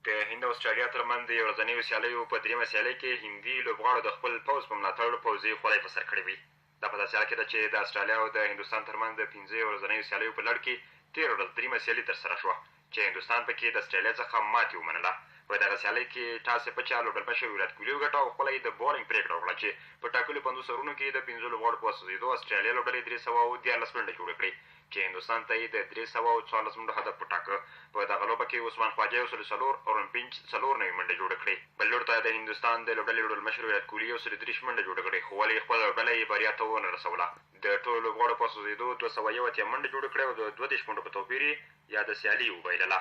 د هند او اسټرالیا ترمنځ د ورځنیو سیالیو په دریمه سیالۍ کې هندي لوبغاړو د خپل پوځ په ملاتړ پوځي خولۍ په سر کړې وي. دا په داسې حال کې ده چې د اسټرالیا او د هندوستان ترمنځ د 5 ورځنیو سیالیو په لړ کې تېره ورځ دریمه سیالي ترسره شوه چې هندوستان پکې د اسټرالیا څخه ماتې ومنله. په دغه سیالۍ کې ټاس یې پچه لوبډلمشر ویرات کوهلي وګټه او خپله یې د بالینګ پرېکړه وکړه چې په ټاکلو 50 اوورونو کې د 5 لوبغاړو په وسوځېدو اسټرالیا لوبډلې 314 منډې جوړې کړې چې هندوستان ته یې د 314 منډو هدف وټاکه. په دغه لوبه کې عثمان خواجه یو سل 4 اورن فینچ 4 نوې منډې جوړې کړې. بل لور ته د هندوستان د لوبډلې لوبډلمشر ویرات کوهلي یو سل 30 منډې جوړې کړې خو ولې خپله لوبډله یې بریا ته ونه رسوله. د ټولو لوبغاړو په وسوځېدو 281 منډې جوړې کړې او د 32 منډو په توپیر یې یا د سیالي وبایلله.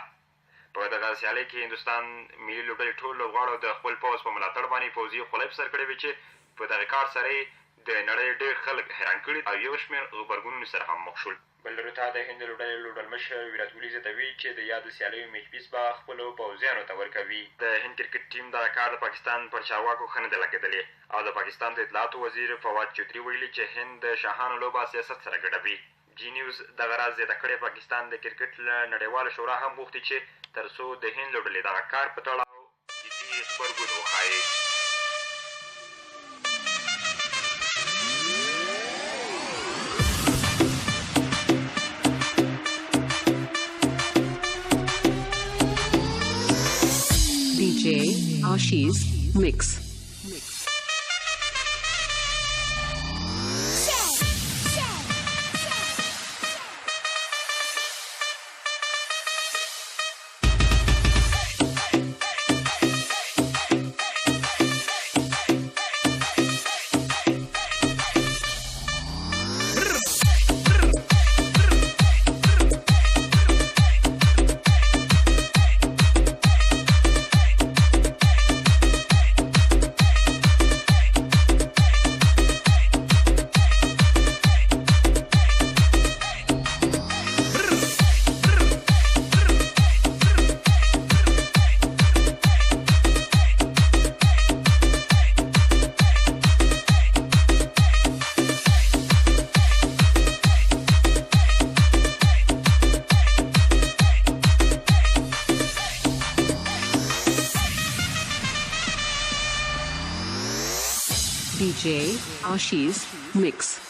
په دغه سیالۍ کې هندوستان ملي لوبډلې ټول لوبغاړو د خپل پوځ په ملاتړ باندې پوځي خولۍ په سر کړې وې چې په دغه کار سره یې د نړۍ ډېر خلک حیران کړي او یو شمېر غبرګونونو سره هم مخ شول. بل لوري ته د هند لوبډلې لوبډلمشر ویرات کوهلي زیاتوي چې د یادو سیالیو میچ به خپلو پوځیانو ته ورکوي. د هند کرکټ ټیم دغه کار د پاکستان پر چارواکو ښه نه دی لګېدلی او د پاکستان د اطلاعاتو وزیر فواد چودري ویلي چې هند د شاهانو لوبه سیاست سره ګډوي. جي نیوز دغه راز زیاته کړې پاکستان د کرکټ له نړیواله شورا هم غوښتي چې تر څو د هند لوبډلې دغه کار په تړاو جدي غبرګون وښایي. DJ Ashi's Mix. DJ Ashi's Mix.